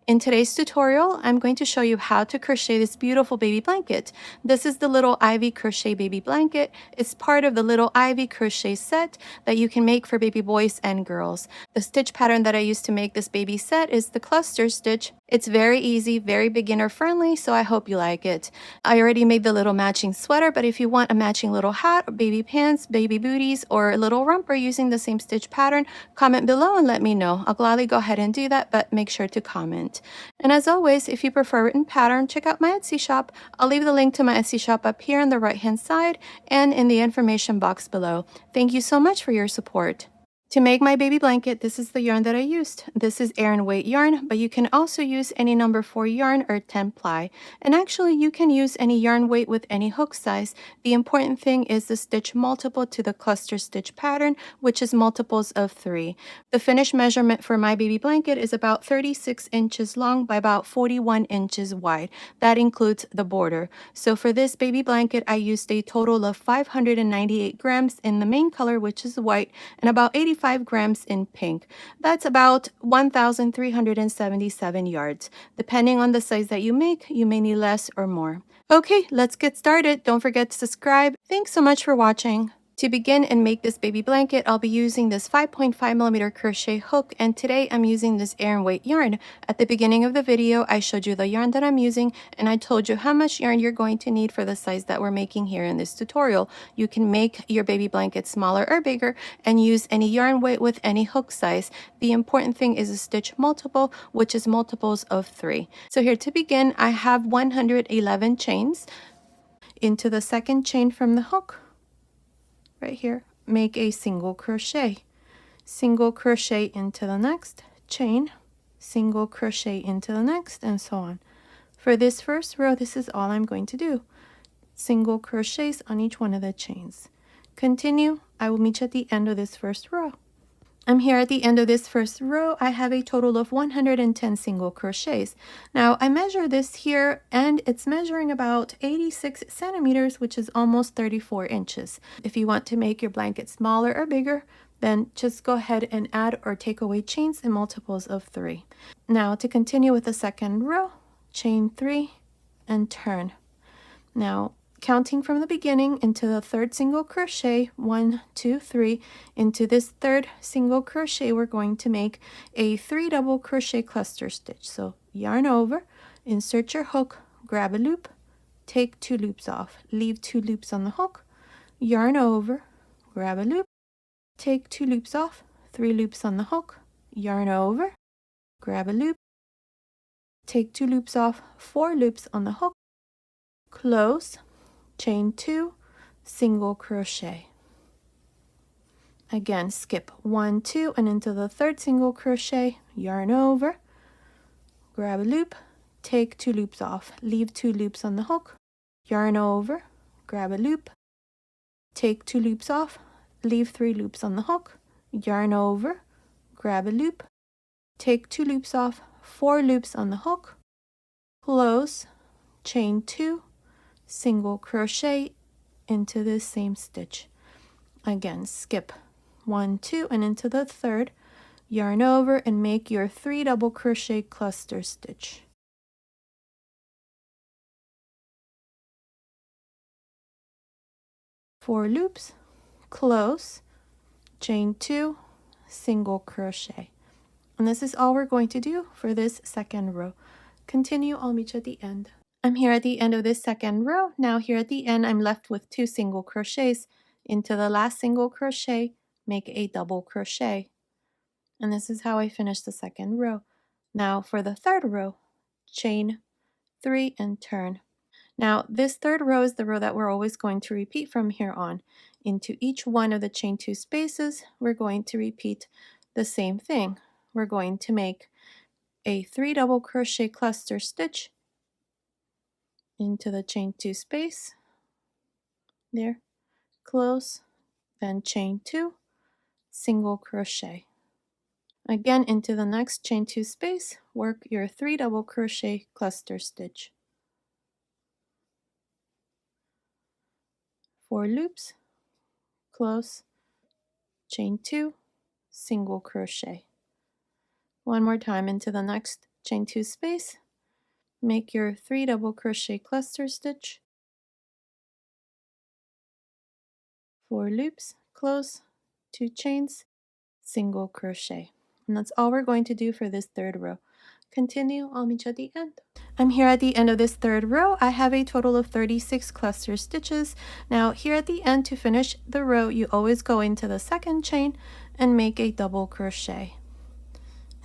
In today's tutorial, I'm going to show you how to crochet this beautiful baby blanket. This is the Little Ivy Crochet Baby Blanket. It's part of the Little Ivy Crochet set that you can make for baby boys and girls. The stitch pattern that I used to make this baby set is the cluster stitch. It's very easy, very beginner friendly, so I hope you like it. I already made the little matching sweater, but if you want a matching little hat, or baby pants, baby booties, or a little romper using the same stitch pattern, comment below and let me know. I'll gladly go ahead and do that, but make sure to comment. And as always, if you prefer written pattern, check out my Etsy shop. I'll leave the link to my Etsy shop up here on the right hand side and in the information box below. Thank you so much for your support. To make my baby blanket, this is the yarn that I used. This is Aran weight yarn, but you can also use any number 4 yarn or 10 ply. And actually, you can use any yarn weight with any hook size. The important thing is the stitch multiple to the cluster stitch pattern, which is multiples of 3. The finished measurement for my baby blanket is about 36 inches long by about 41 inches wide. That includes the border. So for this baby blanket, I used a total of 598 grams in the main color, which is white, and about 85 grams in pink. That's about 1,377 yards. Depending on the size that you make, you may need less or more. Okay, let's get started. Don't forget to subscribe. Thanks so much for watching. To begin and make this baby blanket, I'll be using this 5.5mm crochet hook, and today I'm using this Aran weight yarn. At the beginning of the video, I showed you the yarn that I'm using, and I told you how much yarn you're going to need for the size that we're making here in this tutorial. You can make your baby blanket smaller or bigger and use any yarn weight with any hook size. The important thing is a stitch multiple, which is multiples of 3. So here to begin, I have 111 chains. Into the second chain from the hook, right here, make a single crochet into the next chain, single crochet into the next, and so on. For this first row, this is all I'm going to do. Single crochets on each one of the chains. Continue. I will meet you at the end of this first row. I'm here at the end of this first row. I have a total of 110 single crochets. Now I measure this here and it's measuring about 86 centimeters, which is almost 34 inches. If you want to make your blanket smaller or bigger, then just go ahead and add or take away chains in multiples of 3. Now to continue with the second row, chain 3 and turn. Now counting from the beginning into the third single crochet, 1, 2, 3, into this third single crochet, we're going to make a 3 double crochet cluster stitch. So yarn over, insert your hook, grab a loop, take 2 loops off, leave 2 loops on the hook, yarn over, grab a loop, take 2 loops off, 3 loops on the hook, yarn over, grab a loop, take 2 loops off, 4 loops on the hook, close, chain 2, single crochet. Again, skip 1, 2, and into the third single crochet, yarn over, grab a loop, take 2 loops off, leave 2 loops on the hook, yarn over, grab a loop, take 2 loops off, leave 3 loops on the hook, yarn over, grab a loop, take 2 loops off, 4 loops on the hook, close, chain 2, single crochet into this same stitch. Again, skip 1, 2, and into the third, yarn over and make your 3 double crochet cluster stitch. Four loops, close, chain 2, single crochet. And this is all we're going to do for this second row. Continue, I'll meet you at the end. I'm here at the end of this second row. Now here at the end, I'm left with 2 single crochets. Into the last single crochet, make a double crochet. And this is how I finish the second row. Now for the third row, chain 3 and turn. Now this third row is the row that we're always going to repeat from here on. Into each one of the chain 2 spaces, we're going to repeat the same thing. We're going to make a 3 double crochet cluster stitch into the chain 2 space, there, close, then chain 2, single crochet. Again, into the next chain 2 space, work your 3 double crochet cluster stitch. 4 loops, close, chain 2, single crochet. One more time into the next chain 2 space, make your 3 double crochet cluster stitch, 4 loops, close, 2 chains, single crochet. And that's all we're going to do for this third row. Continue, I'll meet you at the end. I'm here at the end of this third row. I have a total of 36 cluster stitches. Now here at the end, to finish the row, you always go into the second chain and make a double crochet.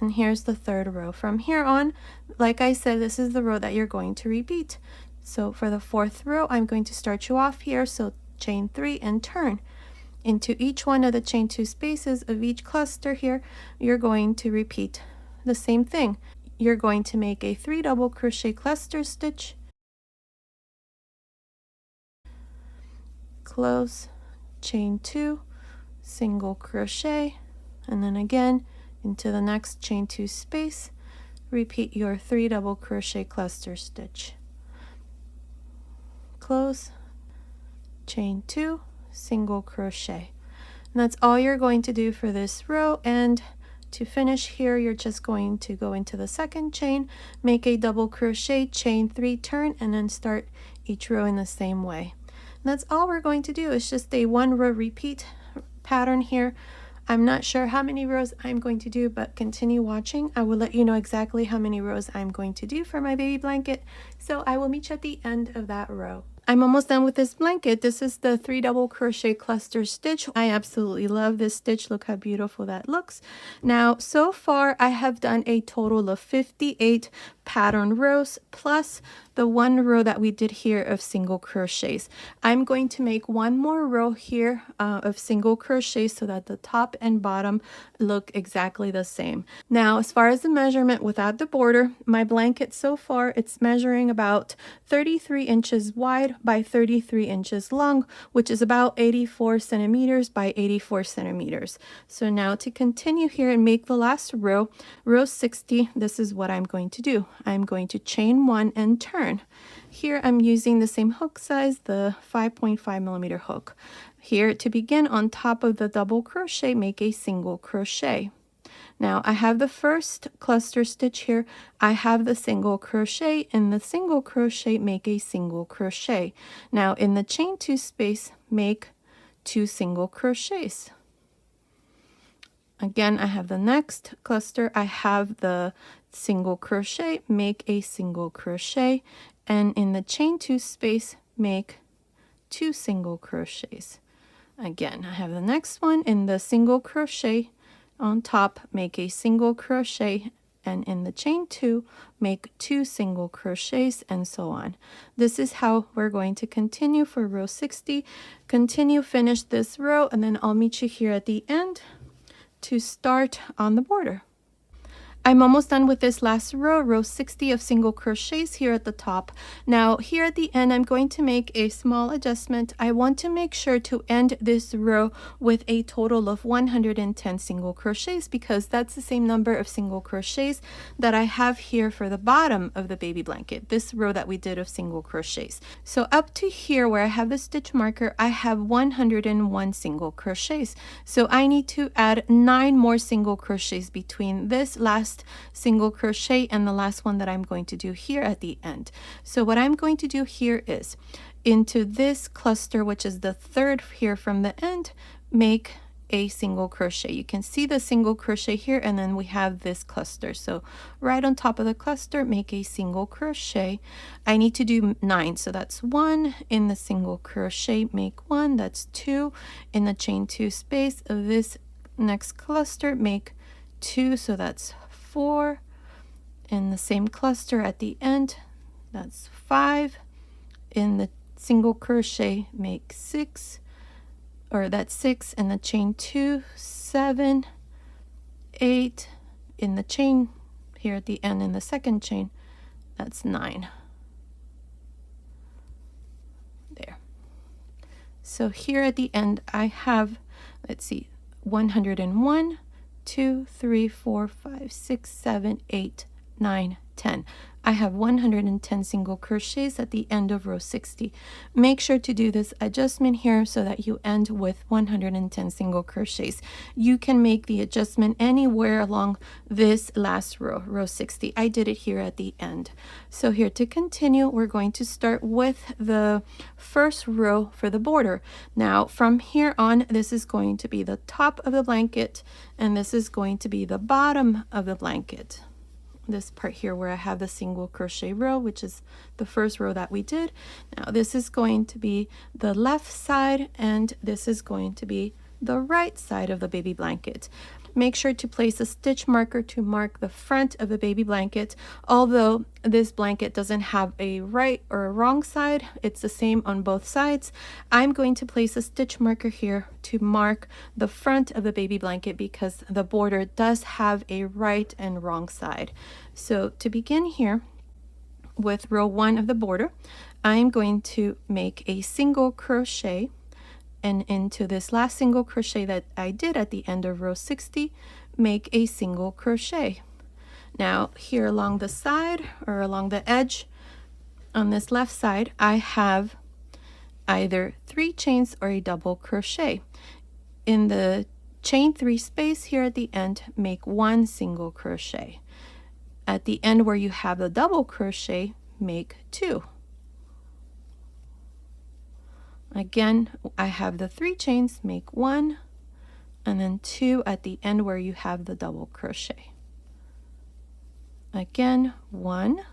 And here's the third row. From here on, like I said, this is the row that you're going to repeat. So for the fourth row, I'm going to start you off here. So chain 3 and turn. Into each one of the chain 2 spaces of each cluster here, you're going to repeat the same thing. You're going to make a 3 double crochet cluster stitch, close, chain 2, single crochet, and then again into the next chain 2 space, repeat your 3 double crochet cluster stitch, close, chain 2, single crochet. And that's all you're going to do for this row. And to finish here, you're just going to go into the second chain, make a double crochet, chain 3, turn, and then start each row in the same way. And that's all we're going to do. It's just a 1 row repeat pattern here. I'm not sure how many rows I'm going to do, but continue watching. I will let you know exactly how many rows I'm going to do for my baby blanket. So I will meet you at the end of that row. I'm almost done with this blanket. This is the 3 double crochet cluster stitch. I absolutely love this stitch. Look how beautiful that looks. Now, so far I have done a total of 58 pattern rows plus the 1 row that we did here of single crochets. I'm going to make 1 more row here of single crochets so that the top and bottom look exactly the same. Now, as far as the measurement without the border, my blanket so far, it's measuring about 33 inches wide by 33 inches long, which is about 84 centimeters by 84 centimeters. So now to continue here and make the last row, row 60, this is what I'm going to do. I'm going to chain 1 and turn. Here I'm using the same hook size, the 5.5 millimeter hook. Here to begin, on top of the double crochet, make a single crochet. Now I have the first cluster stitch here. I have the single crochet. In the single crochet, make a single crochet. Now in the chain 2 space, make 2 single crochets. Again, I have the next cluster. I have the single crochet, make a single crochet, and in the chain 2 space, make 2 single crochets. Again, I have the next one. In the single crochet on top, make a single crochet, and in the chain 2, make 2 single crochets, and so on. This is how we're going to continue for row 60. Continue, finish this row, and then I'll meet you here at the end to start on the border. I'm almost done with this last row, row 60 of single crochets here at the top. Now here at the end, I'm going to make a small adjustment. I want to make sure to end this row with a total of 110 single crochets because that's the same number of single crochets that I have here for the bottom of the baby blanket, this row that we did of single crochets. So up to here where I have the stitch marker, I have 101 single crochets. So I need to add 9 more single crochets between this last single crochet and the last one that I'm going to do here at the end. So what I'm going to do here is into this cluster, which is the third here from the end, make a single crochet. You can see the single crochet here, and then we have this cluster. So right on top of the cluster, make a single crochet. I need to do 9, so that's 1 in the single crochet, make 1, that's 2 in the chain 2 space of this next cluster, make 2, so that's 4 in the same cluster at the end, that's 5 in the single crochet, make 6, or that's 6 in the chain 2, 7, 8 in the chain here at the end in the second chain, that's 9 there. So here at the end I have, let's see, 101, 2, 3, 4, 5, 6, 7, 8, 9, 10. I have 110 single crochets at the end of row 60. Make sure to do this adjustment here so that you end with 110 single crochets. You can make the adjustment anywhere along this last row, row 60. I did it here at the end. So here to continue, we're going to start with the first row for the border. Now from here on, this is going to be the top of the blanket, and this is going to be the bottom of the blanket. This part here where I have the single crochet row, which is the first row that we did. Now this is going to be the left side, and this is going to be the right side of the baby blanket. Make sure to place a stitch marker to mark the front of the baby blanket. Although this blanket doesn't have a right or a wrong side, it's the same on both sides. I'm going to place a stitch marker here to mark the front of the baby blanket because the border does have a right and wrong side. So to begin here with row 1 of the border, I'm going to make a single crochet, and into this last single crochet that I did at the end of row 60, make a single crochet. Now here along the side or along the edge on this left side, I have either 3 chains or a double crochet. In the chain 3 space here at the end, make 1 single crochet. At the end where you have the double crochet, make 2. Again, I have the 3 chains, make 1, and then 2 at the end where you have the double crochet. Again, 1,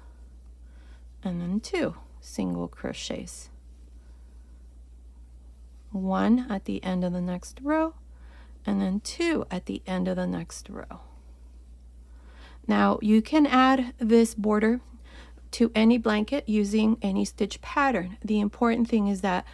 and then 2 single crochets. 1 at the end of the next row, and then 2 at the end of the next row. Now you can add this border to any blanket using any stitch pattern. The important thing is that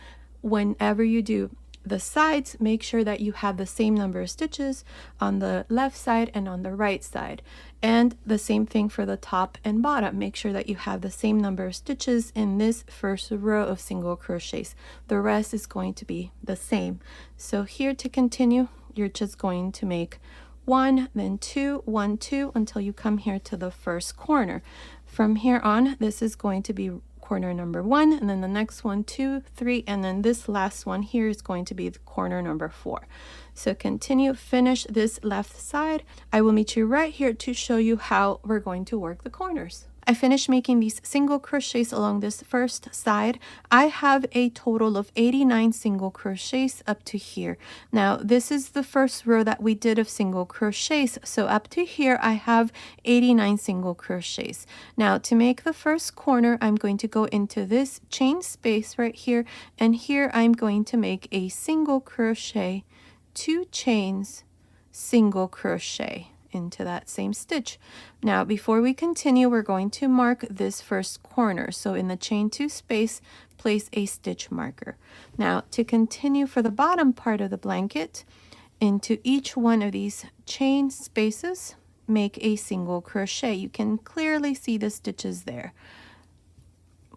whenever you do the sides, make sure that you have the same number of stitches on the left side and on the right side, and the same thing for the top and bottom. Make sure that you have the same number of stitches in this first row of single crochets. The rest is going to be the same. So here to continue, you're just going to make 1, then 2, 1, 2 until you come here to the first corner. From here on, this is going to be corner number 1, and then the next one 2, 3, and then this last one here is going to be the corner number 4. So continue, finish this left side. I will meet you right here to show you how we're going to work the corners. I finished making these single crochets along this first side. I have a total of 89 single crochets up to here. Now this is the first row that we did of single crochets, so up to here I have 89 single crochets. Now to make the first corner, I'm going to go into this chain space right here, and here I'm going to make a single crochet, 2 chains, single crochet into that same stitch. Now before we continue, we're going to mark this first corner. So in the chain 2 space, place a stitch marker. Now to continue for the bottom part of the blanket, into each one of these chain spaces, make a single crochet. You can clearly see the stitches there.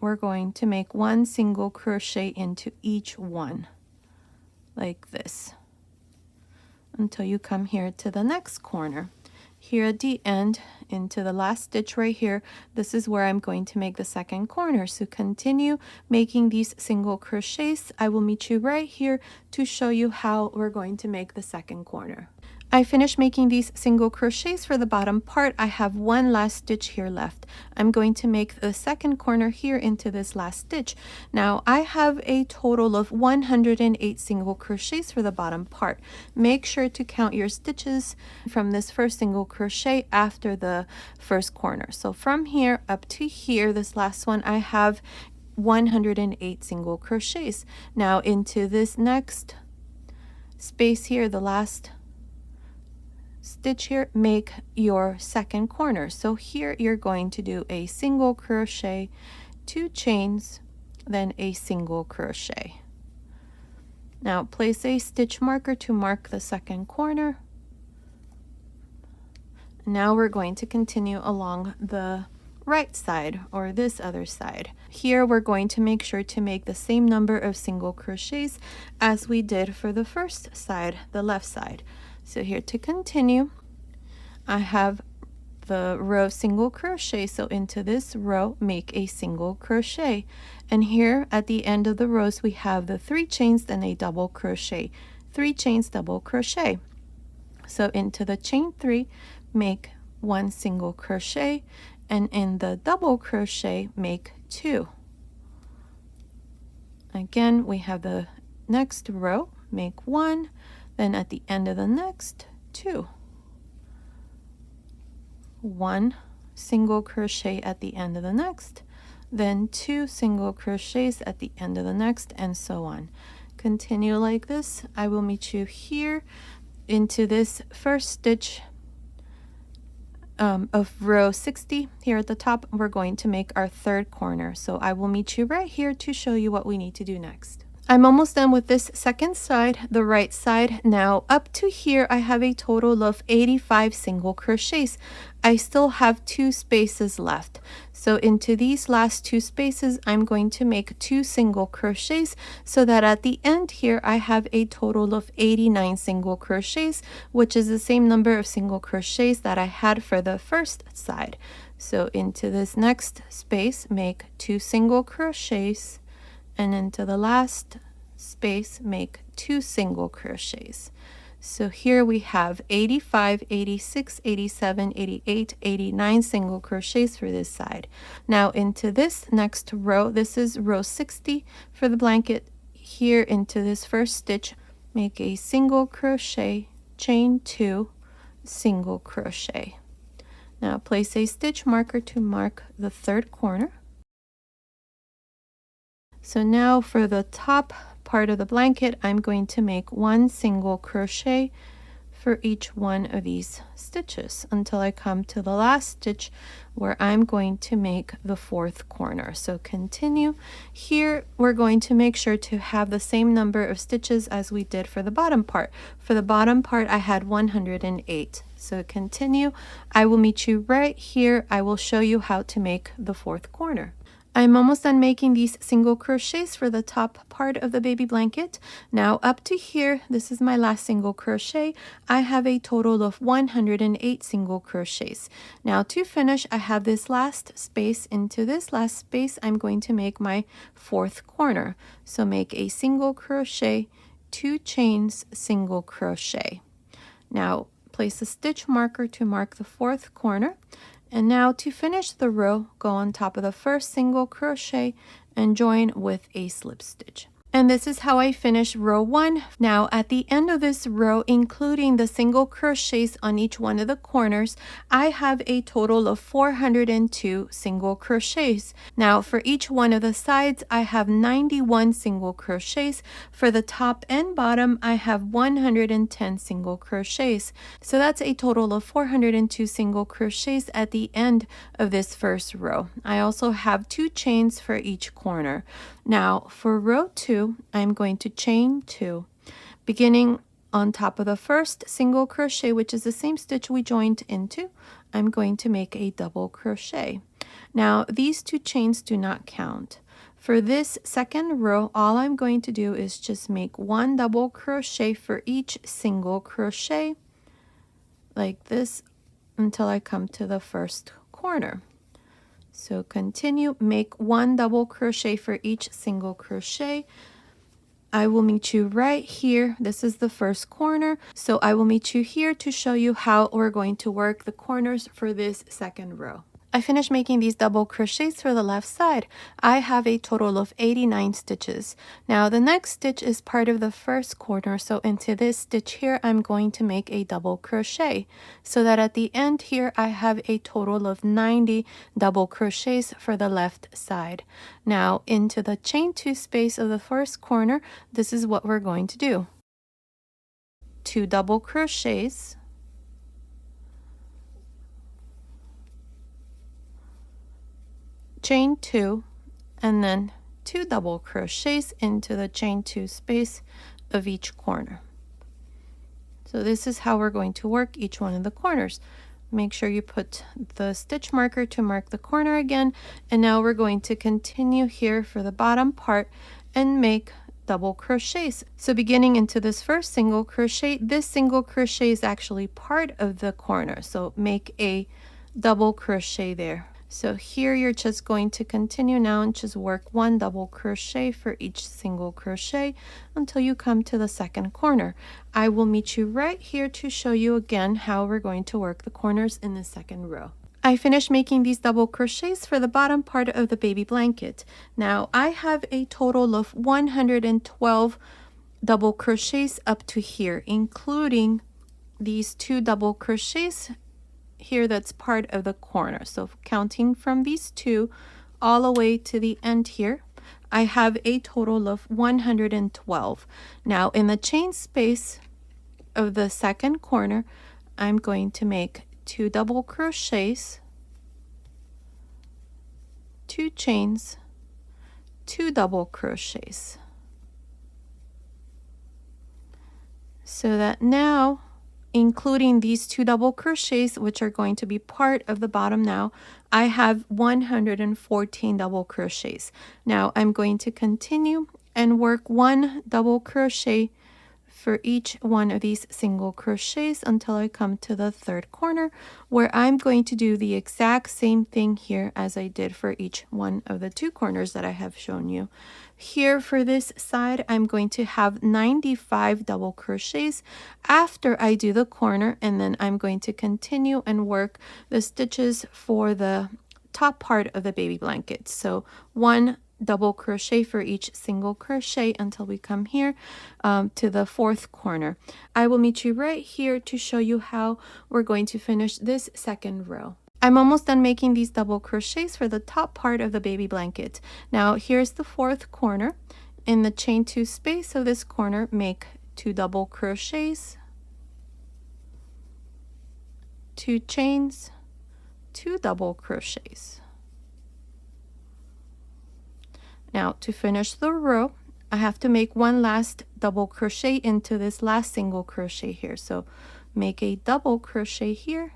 We're going to make 1 single crochet into each one like this until you come here to the next corner. Here at the end, into the last stitch right here, this is where I'm going to make the second corner. So continue making these single crochets. I will meet you right here to show you how we're going to make the second corner. I finished making these single crochets for the bottom part. I have 1 last stitch here left. I'm going to make the second corner here into this last stitch. Now I have a total of 108 single crochets for the bottom part. Make sure to count your stitches from this first single crochet after the first corner. So from here up to here, this last one, I have 108 single crochets. Now into this next space here, the last stitch here, make your second corner. So here you're going to do a single crochet, 2 chains, then a single crochet. Now place a stitch marker to mark the second corner. Now we're going to continue along the right side, or this other side. Here we're going to make sure to make the same number of single crochets as we did for the first side, the left side. So here to continue, I have the row single crochet. So into this row, make a single crochet. And here at the end of the rows, we have the 3 chains, then a double crochet. 3 chains, double crochet. So into the chain 3, make 1 single crochet, and in the double crochet, make 2. Again, we have the next row, make 1, then at the end of the next, 2. 1 single crochet at the end of the next, then 2 single crochets at the end of the next, and so on. Continue like this. I will meet you here into this first stitch of row 60. Here at the top, we're going to make our 3rd corner. So I will meet you right here to show you what we need to do next. I'm almost done with this second side, the right side. Now up to here, I have a total of 85 single crochets. I still have 2 spaces left. So into these last 2 spaces, I'm going to make 2 single crochets so that at the end here, I have a total of 89 single crochets, which is the same number of single crochets that I had for the first side. So into this next space, make 2 single crochets, and into the last space, make 2 single crochets. So here we have 85, 86, 87, 88, 89 single crochets for this side. Now into this next row, this is row 60 for the blanket. Here into this first stitch, make a single crochet, chain 2, single crochet. Now place a stitch marker to mark the 3rd corner. So now for the top part of the blanket, I'm going to make 1 single crochet for each one of these stitches until I come to the last stitch where I'm going to make the 4th corner. So continue. Here we're going to make sure to have the same number of stitches as we did for the bottom part. For the bottom part, I had 108. So continue. I will meet you right here. I will show you how to make the 4th corner. I'm almost done making these single crochets for the top part of the baby blanket. Now up to here, this is my last single crochet. I have a total of 108 single crochets. Now to finish, I have this last space. Into this last space, I'm going to make my 4th corner. So make a single crochet, 2 chains, single crochet. Now place a stitch marker to mark the 4th corner. And now to finish the row, go on top of the first single crochet and join with a slip stitch. And this is how I finish row 1. Now at the end of this row, including the single crochets on each one of the corners, I have a total of 402 single crochets. Now for each one of the sides, I have 91 single crochets. For the top and bottom, I have 110 single crochets. So that's a total of 402 single crochets at the end of this first row. I also have 2 chains for each corner. Now for row 2, I'm going to chain 2, beginning on top of the first single crochet, which is the same stitch we joined into. I'm going to make a double crochet. Now these 2 chains do not count. For this second row, all I'm going to do is just make 1 double crochet for each single crochet, like this, until I come to the first corner. So continue, make 1 double crochet for each single crochet. I will meet you right here. This is the first corner. So I will meet you here to show you how we're going to work the corners for this second row. I finished making these double crochets for the left side. I have a total of 89 stitches. Now the next stitch is part of the first corner, so into this stitch here I'm going to make a double crochet so that at the end here I have a total of 90 double crochets for the left side. Now into the chain 2 space of the first corner, this is what we're going to do. 2 double crochets, chain 2, and then 2 double crochets into the chain 2 space of each corner. So this is how we're going to work each one of the corners. Make sure you put the stitch marker to mark the corner again, and now we're going to continue here for the bottom part and make double crochets. So beginning into this first single crochet, this single crochet is actually part of the corner, so make a double crochet there. So here you're just going to continue now and just work 1 double crochet for each single crochet until you come to the second corner. I will meet you right here to show you again how we're going to work the corners in the second row. I finished making these double crochets for the bottom part of the baby blanket. Now I have a total of 112 double crochets up to here, including these 2 double crochets here that's part of the corner. So counting from these 2 all the way to the end here, I have a total of 112. Now in the chain space of the second corner, I'm going to make 2 double crochets, 2 chains, 2 double crochets. So that now, including these 2 double crochets, which are going to be part of the bottom now, I have 114 double crochets. Now I'm going to continue and work 1 double crochet for each one of these single crochets until I come to the third corner, where I'm going to do the exact same thing here as I did for each one of the 2 corners that I have shown you. Here for this side, I'm going to have 95 double crochets after I do the corner, and then I'm going to continue and work the stitches for the top part of the baby blanket. So 1 double crochet for each single crochet until we come here to the fourth corner. I will meet you right here to show you how we're going to finish this second row. I'm almost done making these double crochets for the top part of the baby blanket. Now here's the fourth corner. In the chain 2 space of this corner, make 2 double crochets, 2 chains, 2 double crochets. Now to finish the row, I have to make 1 last double crochet into this last single crochet here. So make a double crochet here,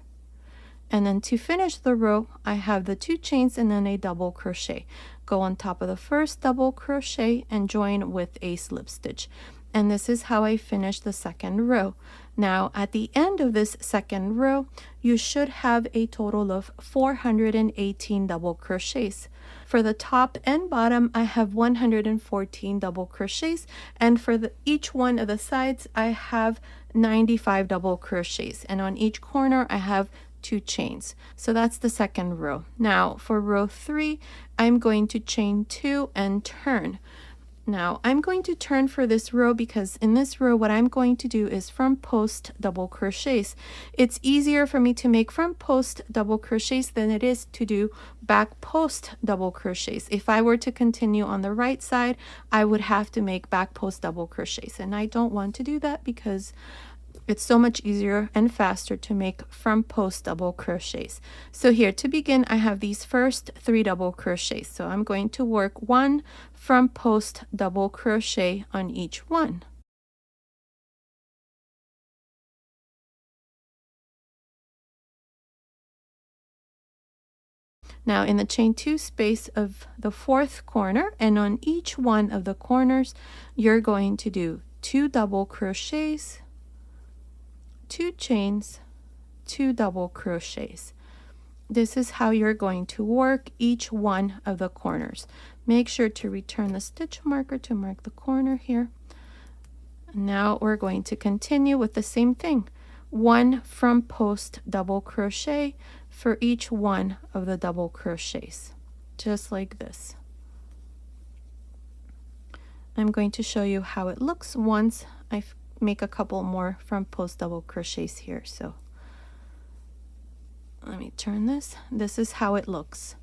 and then to finish the row, I have the 2 chains and then a double crochet. Go on top of the first double crochet and join with a slip stitch. And this is how I finish the second row. Now at the end of this second row, you should have a total of 418 double crochets. For the top and bottom, I have 114 double crochets, and for each one of the sides, I have 95 double crochets, and on each corner, I have 2 chains. So that's the second row. Now for row 3, I'm going to chain 2 and turn. Now I'm going to turn for this row because in this row what I'm going to do is front post double crochets. It's easier for me to make front post double crochets than it is to do back post double crochets. If I were to continue on the right side, I would have to make back post double crochets, and I don't want to do that because it's so much easier and faster to make front post double crochets. So here to begin, I have these first 3 double crochets. So I'm going to work 1 front post double crochet on each one. Now in the chain 2 space of the fourth corner, and on each one of the corners, you're going to do 2 double crochets, 2 chains, 2 double crochets. This is how you're going to work each one of the corners. Make sure to return the stitch marker to mark the corner here. Now we're going to continue with the same thing. 1 front post double crochet for each one of the double crochets, just like this. I'm going to show you how it looks once I make a couple more front post double crochets here. So let me turn this. This is how it looks.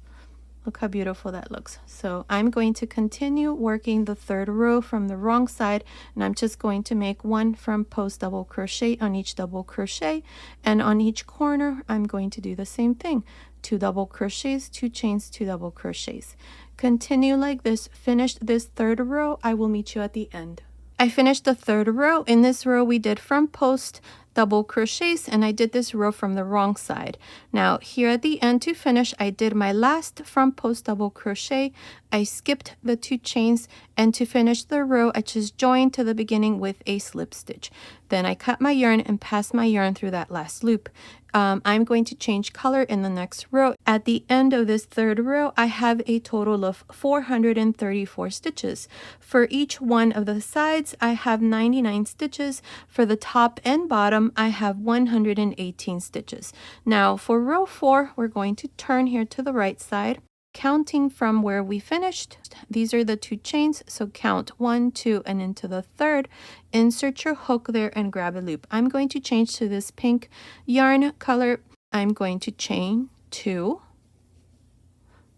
Look how beautiful that looks. So I'm going to continue working the third row from the wrong side, and I'm just going to make 1 front post double crochet on each double crochet, and on each corner I'm going to do the same thing. 2 double crochets, 2 chains, 2 double crochets. Continue like this. Finish this third row. I will meet you at the end. I finished the third row. In this row we did front post double crochets, and I did this row from the wrong side. Now here at the end to finish, I did my last front post double crochet. I skipped the 2 chains, and to finish the row I just joined to the beginning with a slip stitch. Then I cut my yarn and passed my yarn through that last loop. I'm going to change color in the next row. At the end of this third row, I have a total of 434 stitches. For each one of the sides, I have 99 stitches. For the top and bottom, I have 118 stitches. Now for row 4, we're going to turn here to the right side. Counting from where we finished, these are the 2 chains, so count 1, 2, and into the third. Insert your hook there and grab a loop. I'm going to change to this pink yarn color. I'm going to chain 2.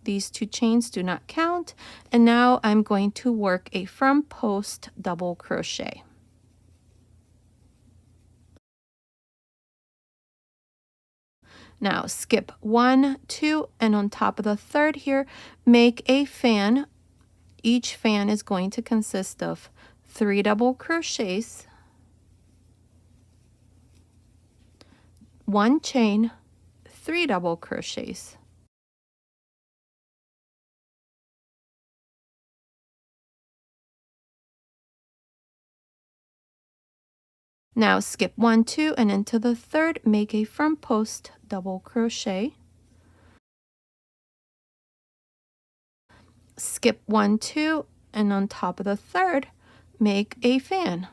These 2 chains do not count. And now I'm going to work a front post double crochet. Now skip 1, 2, and on top of the third here, make a fan. Each fan is going to consist of 3 double crochets, 1 chain, 3 double crochets. Now skip 1, 2, and into the third, make a front post double crochet. Skip 1, 2, and on top of the third, make a fan.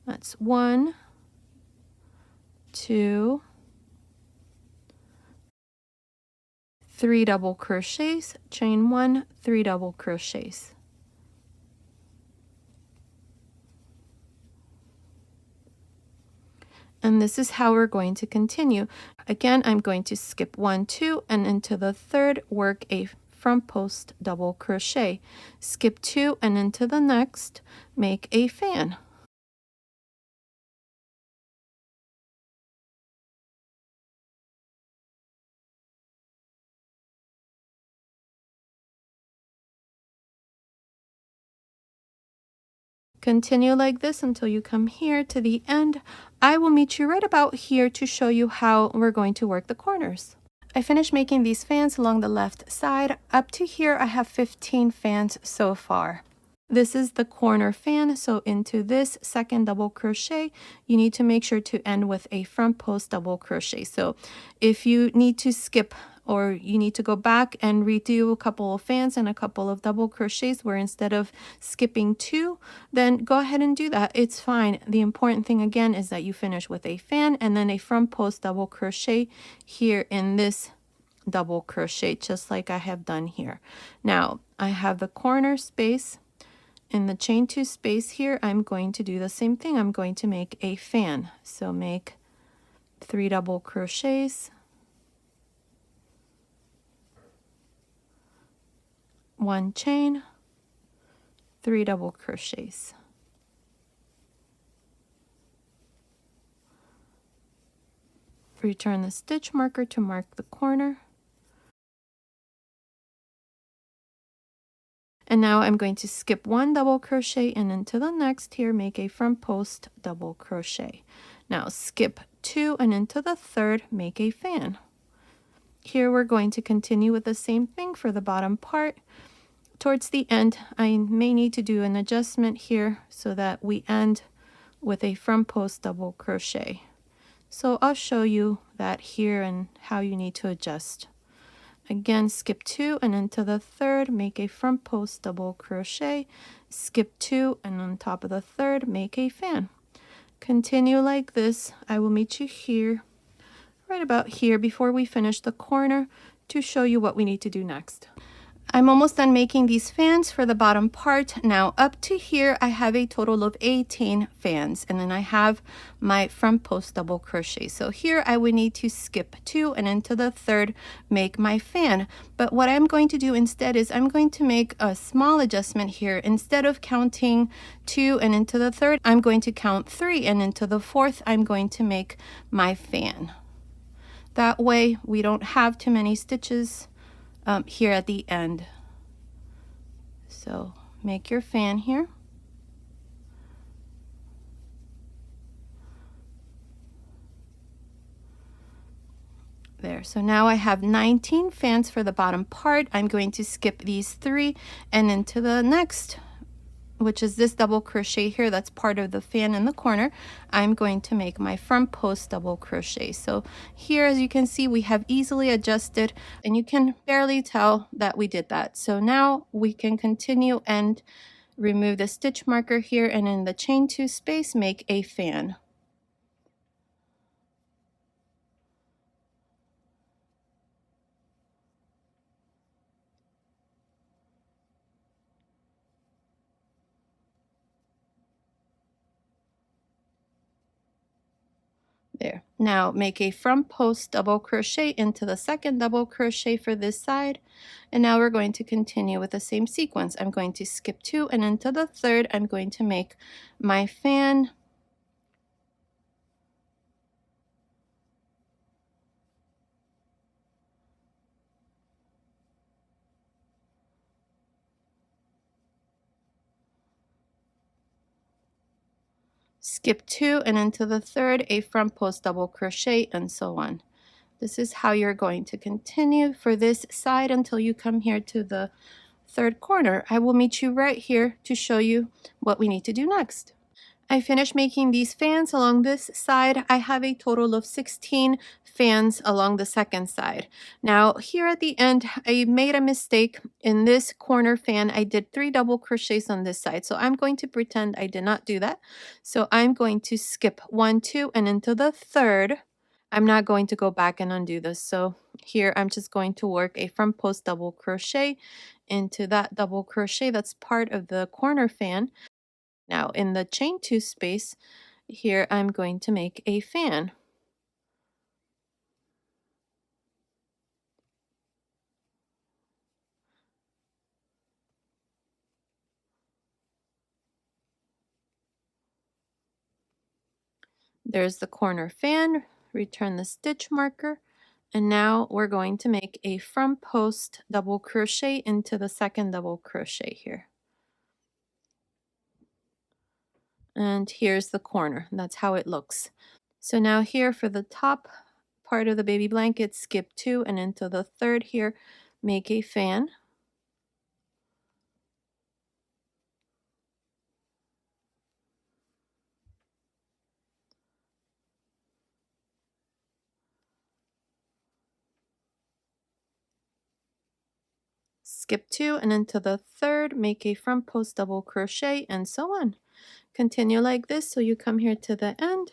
That's 1, 2, 3 double crochets, chain 1, 3 double crochets. And this is how we're going to continue. Again, I'm going to skip 1, 2, and into the third, work a front post double crochet. Skip 2, and into the next, make a fan. Continue like this until you come here to the end. I will meet you right about here to show you how we're going to work the corners. I finished making these fans along the left side. Up to here, I have 15 fans so far. This is the corner fan, so into this second double crochet, you need to make sure to end with a front post double crochet. So if you need to skip or you need to go back and redo a couple of fans and a couple of double crochets where instead of skipping 2, then go ahead and do that. It's fine. The important thing again is that you finish with a fan and then a front post double crochet here in this double crochet, just like I have done here. Now I have the corner space. In the chain 2 space here, I'm going to do the same thing. I'm going to make a fan. So make 3 double crochets, 1 chain, 3 double crochets. Return the stitch marker to mark the corner. And now I'm going to skip 1 double crochet and into the next here, make a front post double crochet. Now skip 2 and into the third, make a fan. Here we're going to continue with the same thing for the bottom part. Towards the end, I may need to do an adjustment here so that we end with a front post double crochet. So I'll show you that here and how you need to adjust. Again, skip 2 and into the third, make a front post double crochet, skip 2 and on top of the third, make a fan. Continue like this. I will meet you here, right about here, before we finish the corner to show you what we need to do next. I'm almost done making these fans for the bottom part. Now up to here, I have a total of 18 fans, and then I have my front post double crochet. So here I would need to skip 2 and into the third, make my fan. But what I'm going to do instead is I'm going to make a small adjustment here. Instead of counting 2 and into the third, I'm going to count 3 and into the fourth, I'm going to make my fan. That way we don't have too many stitches here at the end. So make your fan here. There, so now I have 19 fans for the bottom part. I'm going to skip these 3 and into the next which is this double crochet here that's part of the fan in the corner, I'm going to make my front post double crochet. So here, as you can see, we have easily adjusted, and you can barely tell that we did that. So now we can continue and remove the stitch marker here, and in the chain 2 space, make a fan. There. Now make a front post double crochet into the second double crochet for this side. And now we're going to continue with the same sequence. I'm going to skip 2, and into the third, I'm going to make my fan. Skip 2, and into the third, a front post double crochet, and so on. This is how you're going to continue for this side until you come here to the third corner. I will meet you right here to show you what we need to do next. I finished making these fans along this side. I have a total of 16 fans along the second side. Now here at the end, I made a mistake. In this corner fan, I did 3 double crochets on this side. So I'm going to pretend I did not do that. So I'm going to skip 1, 2, and into the third. I'm not going to go back and undo this. So here I'm just going to work a front post double crochet into that double crochet that's part of the corner fan. Now in the chain 2 space, here I'm going to make a fan. There's the corner fan, return the stitch marker, and now we're going to make a front post double crochet into the second double crochet here. And here's the corner. That's how it looks. So now here for the top part of the baby blanket, skip 2, and into the third here, make a fan. Skip 2, and into the third, make a front post double crochet, and so on. Continue like this so you come here to the end.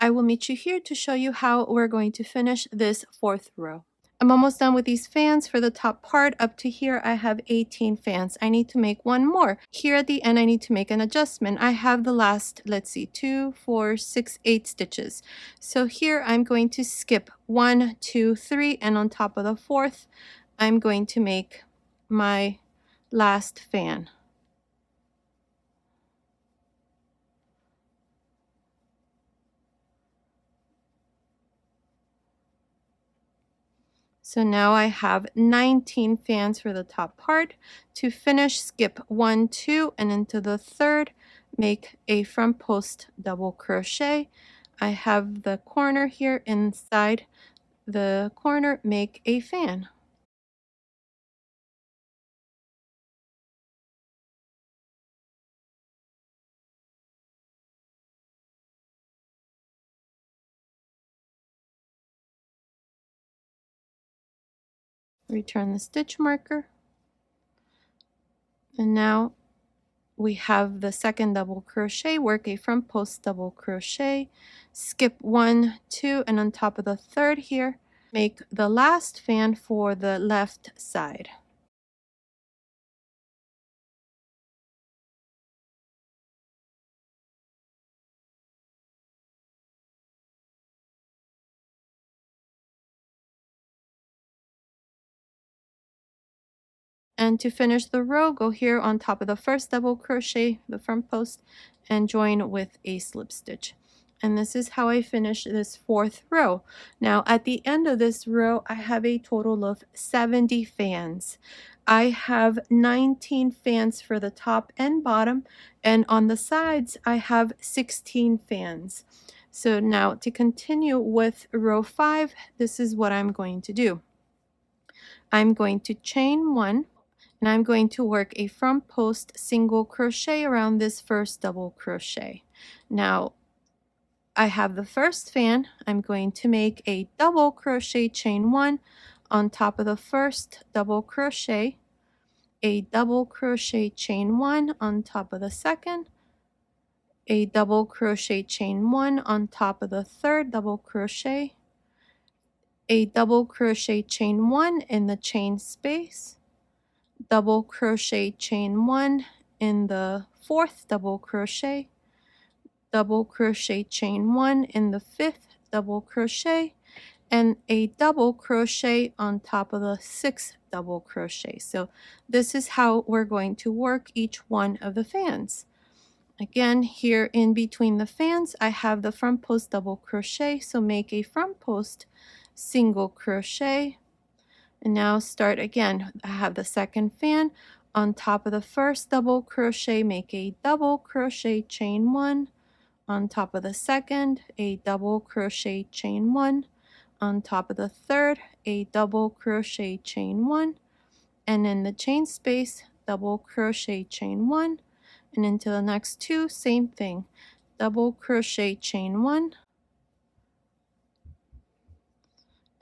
I will meet you here to show you how we're going to finish this fourth row. I'm almost done with these fans. For the top part up to here, I have 18 fans. I need to make one more. Here at the end, I need to make an adjustment. I have the last, let's see, 2, 4, 6, 8 stitches. So here I'm going to skip 1, 2, 3, and on top of the fourth, I'm going to make my last fan. So now I have 19 fans for the top part. To finish, skip 1, 2, and into the third, make a front post double crochet. I have the corner here. Inside the corner, make a fan. Return the stitch marker. And now we have the second double crochet, work a front post double crochet, skip 1, 2, and on top of the third here, make the last fan for the left side. And to finish the row, go here on top of the first double crochet, the front post, and join with a slip stitch. And this is how I finish this fourth row. Now at the end of this row, I have a total of 70 fans. I have 19 fans for the top and bottom, and on the sides, I have 16 fans. So now to continue with row 5, this is what I'm going to do. I'm going to chain 1. and I'm going to work a front post single crochet around this first double crochet. Now I have the first fan. I'm going to make a double crochet chain 1 on top of the first double crochet, a double crochet chain 1 on top of the second, a double crochet chain 1 on top of the third double crochet, a double crochet chain 1 in the chain space, double crochet chain 1 in the fourth double crochet, double crochet chain 1 in the fifth double crochet, and a double crochet on top of the sixth double crochet. So this is how we're going to work each one of the fans. Again, here in between the fans, I have the front post double crochet, so make a front post single crochet, and now start again. I have the second fan. On top of the first double crochet, make a double crochet chain 1. On top of the second, a double crochet chain 1. On top of the third, a double crochet chain 1, and in the chain space, double crochet chain 1, and into the next two, same thing, double crochet chain 1,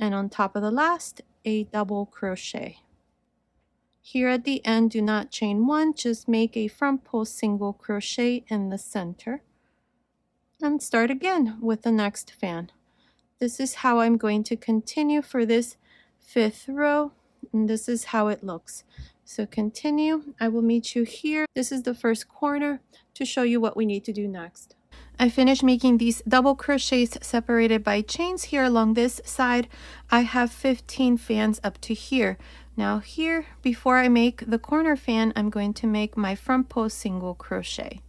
and on top of the last, a double crochet. Here at the end, do not chain 1, just make a front post single crochet in the center, and start again with the next fan. This is how I'm going to continue for this 5th row, and this is how it looks. So continue. I will meet you here. This is the first corner to show you what we need to do next. I finished making these double crochets separated by chains here along this side. I have 15 fans up to here. Now here, before I make the corner fan, I'm going to make my front post single crochet.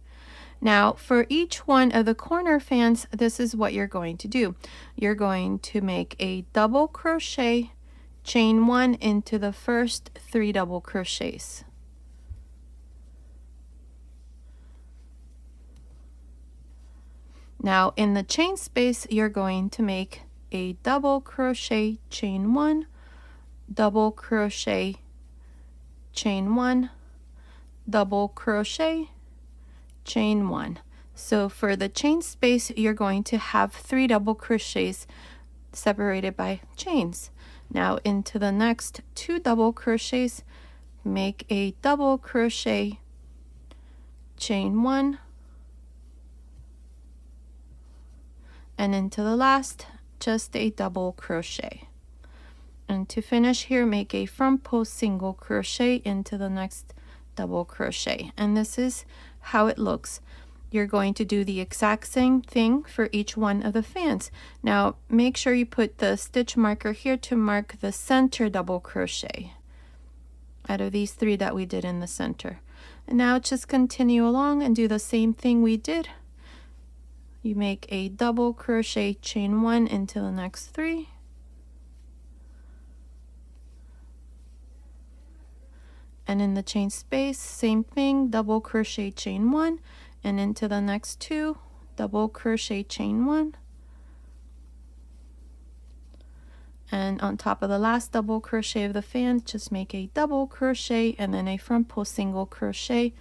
Now for each one of the corner fans, this is what you're going to do. You're going to make a double crochet, chain 1 into the first 3 double crochets. Now in the chain space, you're going to make a double crochet, chain 1, double crochet, chain 1, double crochet, chain 1. So for the chain space, you're going to have 3 double crochets separated by chains. Now into the next 2 double crochets, make a double crochet, chain 1, and into the last, just a double crochet. And to finish here, make a front post single crochet into the next double crochet. And this is how it looks. You're going to do the exact same thing for each one of the fans. Now make sure you put the stitch marker here to mark the center double crochet out of these 3 that we did in the center. And now just continue along and do the same thing we did. You make a double crochet, chain 1 into the next 3, and in the chain space, same thing, double crochet, chain 1, and into the next 2, double crochet, chain 1, and on top of the last double crochet of the fan, just make a double crochet and then a front post single crochet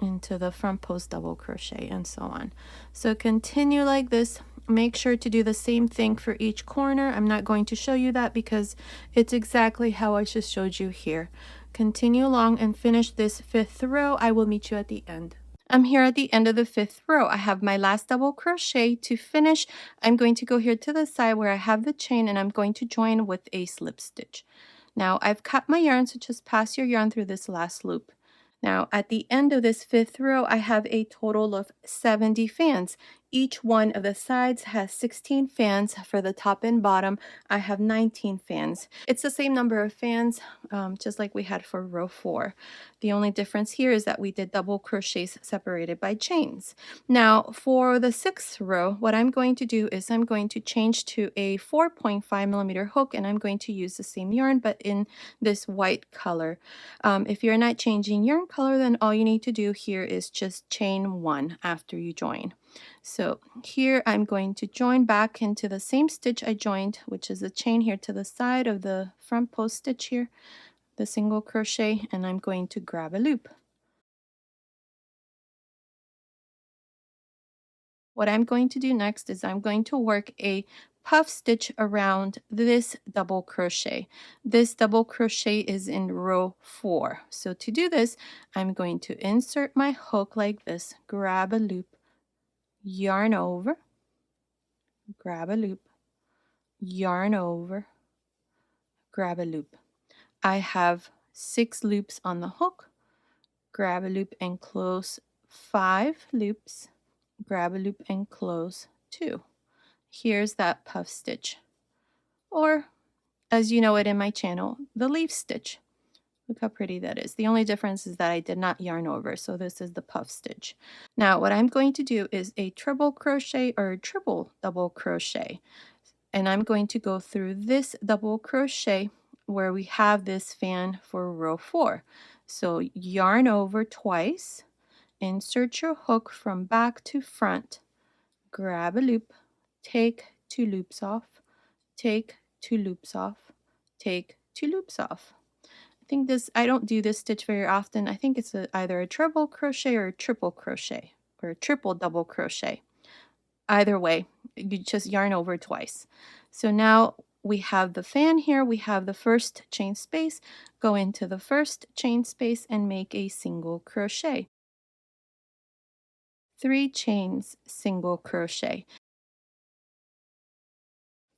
into the front post double crochet, and so on. So continue like this. Make sure to do the same thing for each corner. I'm not going to show you that because it's exactly how I just showed you here. Continue along and finish this 5th row. I will meet you at the end. I'm here at the end of the 5th row. I have my last double crochet. To finish, I'm going to go here to the side where I have the chain, and I'm going to join with a slip stitch. Now I've cut my yarn, so just pass your yarn through this last loop. Now at the end of this 5th row, I have a total of 70 fans. Each one of the sides has 16 fans. For the top and bottom, I have 19 fans. It's the same number of fans, just like we had for row 4. The only difference here is that we did double crochets separated by chains. Now for the 6th row, what I'm going to do is I'm going to change to a 4.5mm hook, and I'm going to use the same yarn but in this white color. If you're not changing yarn color, then all you need to do here is just chain 1 after you join. So here I'm going to join back into the same stitch I joined, which is a chain here to the side of the front post stitch here. the single crochet, and I'm going to grab a loop. What I'm going to do next is I'm going to work a puff stitch around this double crochet. This double crochet is in row 4. So to do this, I'm going to insert my hook like this, grab a loop, yarn over, grab a loop, yarn over, grab a loop. I have 6 loops on the hook, grab a loop and close 5 loops, grab a loop and close 2. Here's that puff stitch, or as you know it in my channel, the leaf stitch. Look how pretty that is. The only difference is that I did not yarn over, so this is the puff stitch. Now what I'm going to do is a treble crochet or a triple double crochet, and I'm going to go through this double crochet where we have this fan for row 4. So yarn over twice, insert your hook from back to front, grab a loop, take 2 loops off, take 2 loops off, take 2 loops off. I don't do this stitch very often. I think it's either a treble crochet or a triple crochet or a triple double crochet. Either way, you just yarn over twice. So now we have the fan here. We have the first chain space. Go into the first chain space and make a single crochet. 3 chains, single crochet.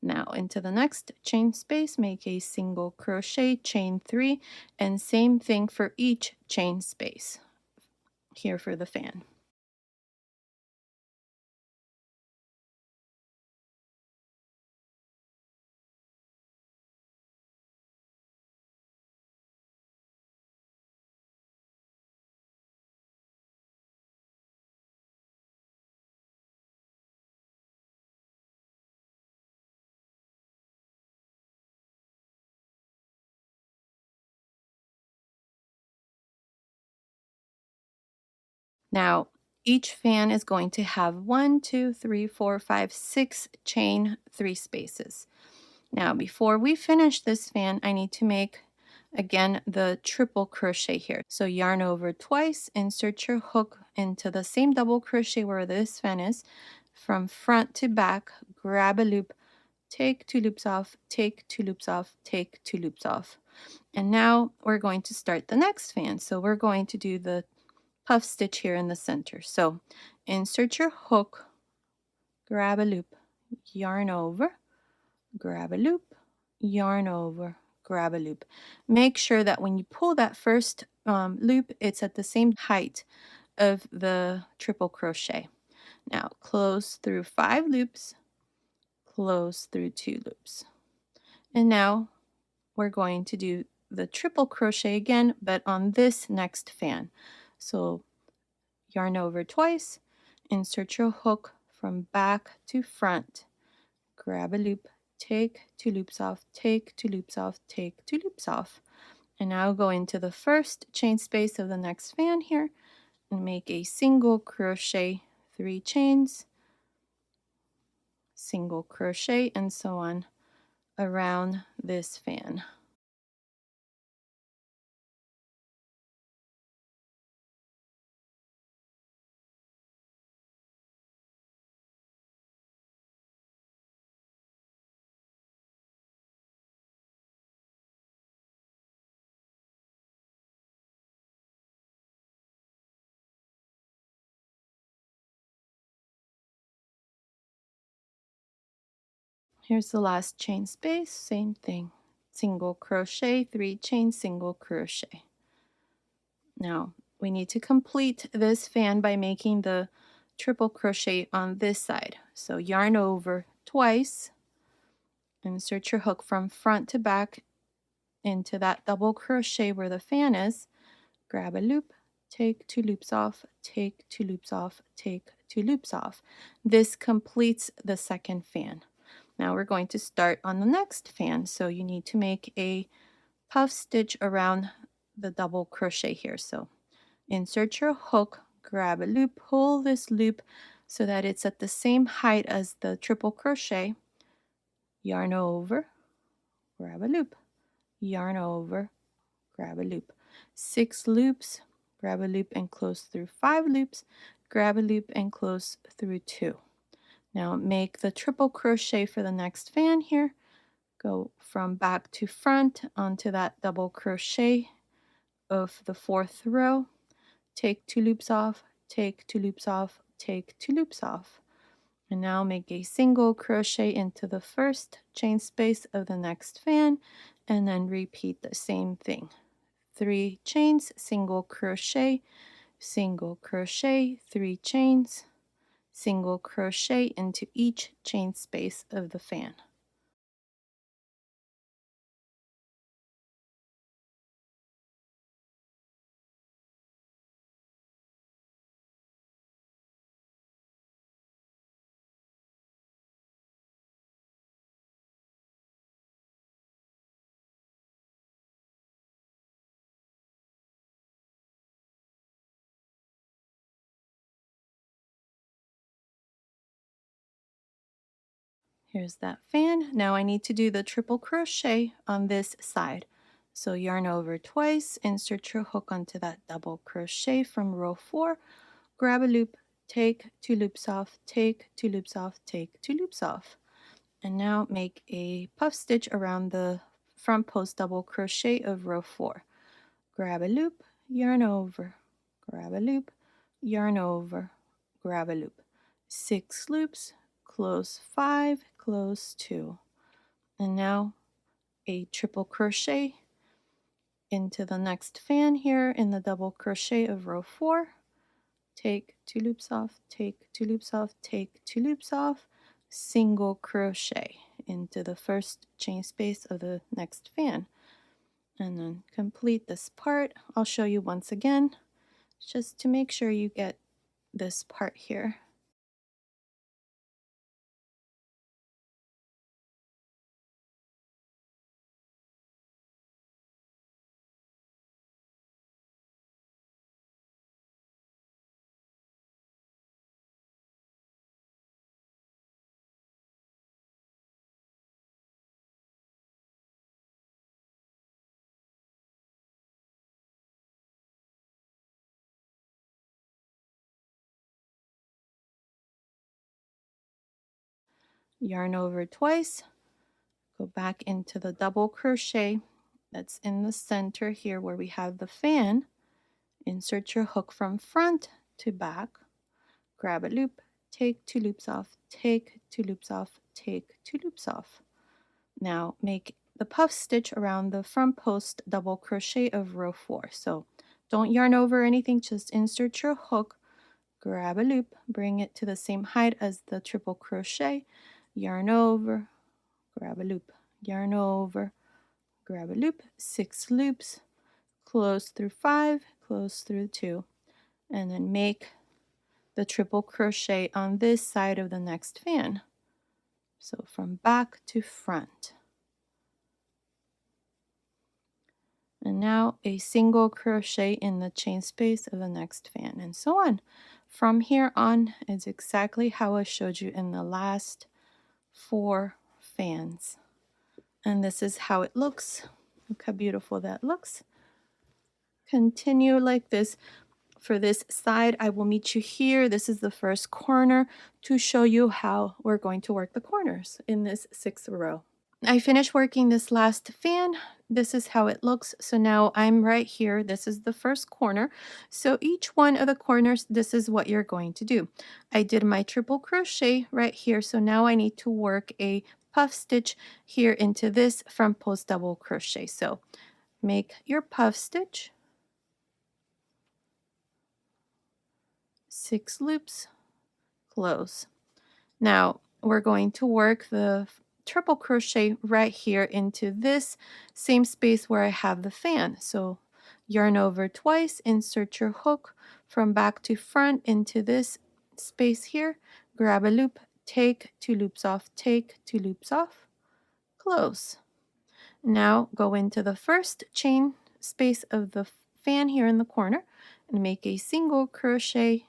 Now into the next chain space, make a single crochet, chain 3, and same thing for each chain space here for the fan. Now, each fan is going to have 1, 2, 3, 4, 5, 6 chain 3 spaces. Now, before we finish this fan, I need to make again the triple crochet here. So yarn over twice, insert your hook into the same double crochet where this fan is, from front to back, grab a loop, take 2 loops off, take 2 loops off, take 2 loops off. And now we're going to start the next fan. So we're going to do the puff stitch here in the center. So insert your hook, grab a loop, yarn over, grab a loop, yarn over, grab a loop. Make sure that when you pull that first loop, it's at the same height of the triple crochet. Now close through 5 loops, close through 2 loops. And now we're going to do the triple crochet again, but on this next fan. So yarn over twice, insert your hook from back to front, grab a loop, take 2 loops off, take 2 loops off, take 2 loops off. And now go into the first chain space of the next fan here and make a single crochet, 3 chains, single crochet, and so on around this fan. Here's the last chain space, same thing. Single crochet, 3 chains, single crochet. Now we need to complete this fan by making the triple crochet on this side. So yarn over twice, insert your hook from front to back into that double crochet where the fan is, grab a loop, take 2 loops off, take 2 loops off, take 2 loops off. This completes the second fan. Now we're going to start on the next fan. So you need to make a puff stitch around the double crochet here. So insert your hook, grab a loop, pull this loop so that it's at the same height as the triple crochet, yarn over, grab a loop, yarn over, grab a loop, 6 loops, grab a loop and close through 5 loops, grab a loop and close through 2. Now make the triple crochet for the next fan here. Go from back to front onto that double crochet of the 4th row. Take 2 loops off, take 2 loops off, take 2 loops off. And now make a single crochet into the first chain space of the next fan, and then repeat the same thing. 3 chains, single crochet, 3 chains, single crochet into each chain space of the fan. Here's that fan. Now I need to do the triple crochet on this side. So yarn over twice, insert your hook onto that double crochet from row 4, grab a loop, take 2 loops off, take 2 loops off, take 2 loops off. And now make a puff stitch around the front post double crochet of row 4. Grab a loop, yarn over, grab a loop, yarn over, grab a loop. 6 loops, close 5, close 2. And now a triple crochet into the next fan here in the double crochet of row 4. Take 2 loops off, take 2 loops off, take 2 loops off, single crochet into the first chain space of the next fan. And then complete this part. I'll show you once again, just to make sure you get this part here. Yarn over twice, go back into the double crochet that's in the center here where we have the fan. Insert your hook from front to back, grab a loop, take 2 loops off, take 2 loops off, take 2 loops off. Now make the puff stitch around the front post double crochet of row 4. So don't yarn over anything, just insert your hook, grab a loop, bring it to the same height as the triple crochet, yarn over, grab a loop, yarn over, grab a loop, 6 loops, close through 5, close through 2, and then make the triple crochet on this side of the next fan. So from back to front. And now a single crochet in the chain space of the next fan, and so on. From here on is exactly how I showed you in the last 4 fans. And this is how it looks. Look how beautiful that looks. Continue like this. For this side, I will meet you here. This is the first corner to show you how we're going to work the corners in this 6th row. I finished working this last fan. This is how it looks. So now I'm right here. This is the first corner. So each one of the corners, this is what you're going to do. I did my triple crochet right here. So now I need to work a puff stitch here into this front post double crochet. So make your puff stitch, 6 loops, close. Now we're going to work the triple crochet right here into this same space where I have the fan. So yarn over twice, insert your hook from back to front into this space here, grab a loop, take 2 loops off, take 2 loops off, close. Now go into the first chain space of the fan here in the corner and make a single crochet,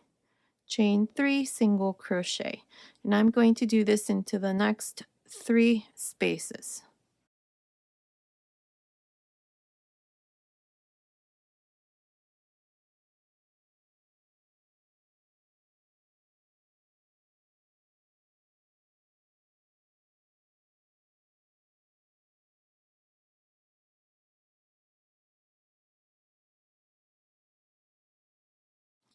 chain 3, single crochet, and I'm going to do this into the next 3 spaces.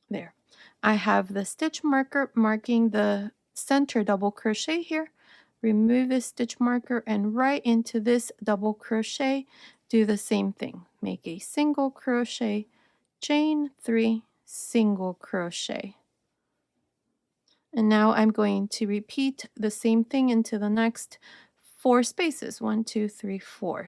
There. I have the stitch marker marking the center double crochet here. Remove this stitch marker and right into this double crochet, do the same thing. Make a single crochet, chain 3, single crochet. And now I'm going to repeat the same thing into the next 4 spaces. 1, 2, 3, 4.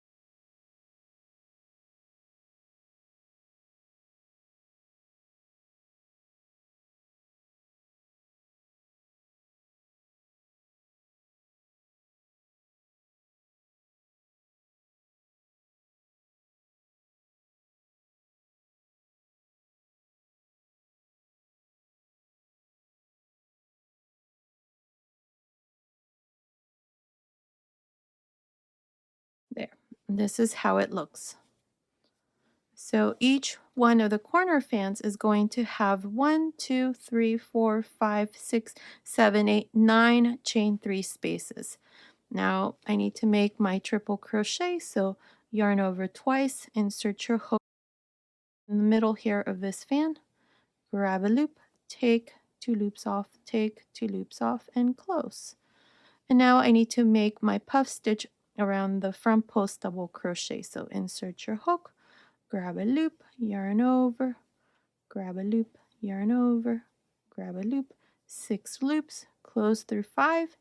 There. This is how it looks. So each one of the corner fans is going to have 1, 2, 3, 4, 5, 6, 7, 8, 9 chain 3 spaces. Now I need to make my triple crochet, so yarn over twice, insert your hook in the middle here of this fan, grab a loop, take 2 loops off, take 2 loops off, and close. And now I need to make my puff stitch around the front post double crochet. So insert your hook, grab a loop, yarn over, grab a loop, yarn over, grab a loop, 6 loops, close through 5,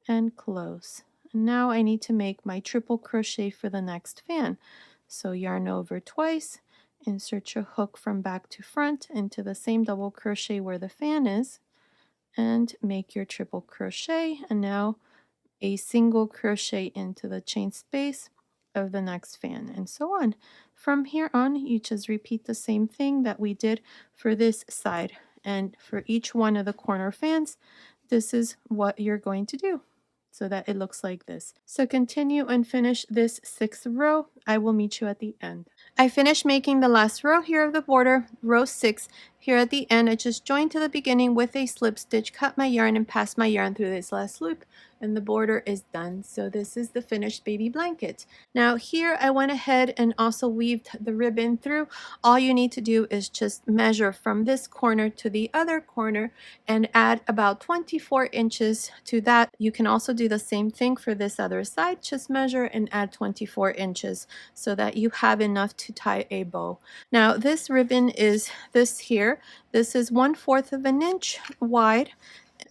and close. And now I need to make my triple crochet for the next fan. So yarn over twice, insert your hook from back to front into the same double crochet where the fan is, and make your triple crochet. And now a single crochet into the chain space of the next fan, and so on. From here on, you just repeat the same thing that we did for this side, and for each one of the corner fans, this is what you're going to do so that it looks like this. So continue and finish this 6th row. I will meet you at the end. I finished making the last row here of the border, row 6. Here at the end, I just joined to the beginning with a slip stitch, cut my yarn, and passed my yarn through this last loop, and the border is done. So this is the finished baby blanket. Now here I went ahead and also weaved the ribbon through. All you need to do is just measure from this corner to the other corner and add about 24 inches to that. You can also do the same thing for this other side. Just measure and add 24 inches so that you have enough to tie a bow. Now this ribbon is this here. This is 1/4 of an inch wide,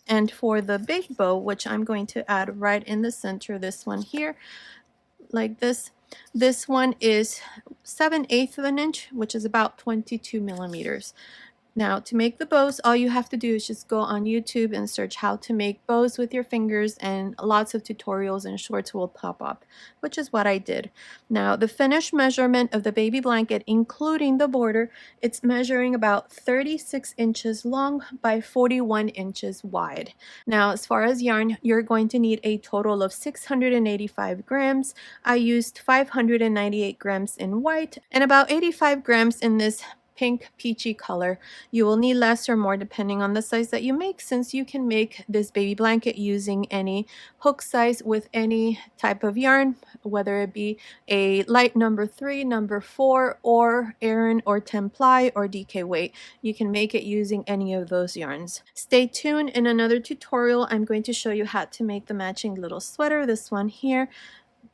and for the big bow, which I'm going to add right in the center, this one here, like this one is 7/8 of an inch, which is about 22 millimeters. Now, to make the bows, all you have to do is just go on YouTube and search how to make bows with your fingers, and lots of tutorials and shorts will pop up, which is what I did. Now, the finished measurement of the baby blanket, including the border, it's measuring about 36 inches long by 41 inches wide. Now, as far as yarn, you're going to need a total of 685 grams. I used 598 grams in white and about 85 grams in this pink peachy color. You will need less or more depending on the size that you make, since you can make this baby blanket using any hook size with any type of yarn, whether it be a light number 3, number 4, or Aran or 10 ply or DK weight. You can make it using any of those yarns. Stay tuned. In another tutorial, I'm going to show you how to make the matching little sweater, this one here.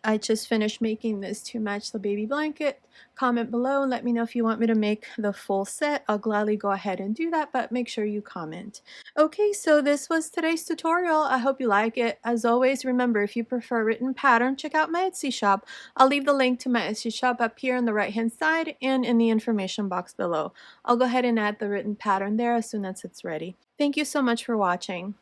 I just finished making this to match the baby blanket. Comment below and let me know if you want me to make the full set. I'll gladly go ahead and do that, but make sure you comment. Okay, so this was today's tutorial. I hope you like it. As always, remember, if you prefer written pattern, check out my Etsy shop. I'll leave the link to my Etsy shop up here on the right hand side and in the information box below. I'll go ahead and add the written pattern there as soon as it's ready. Thank you so much for watching.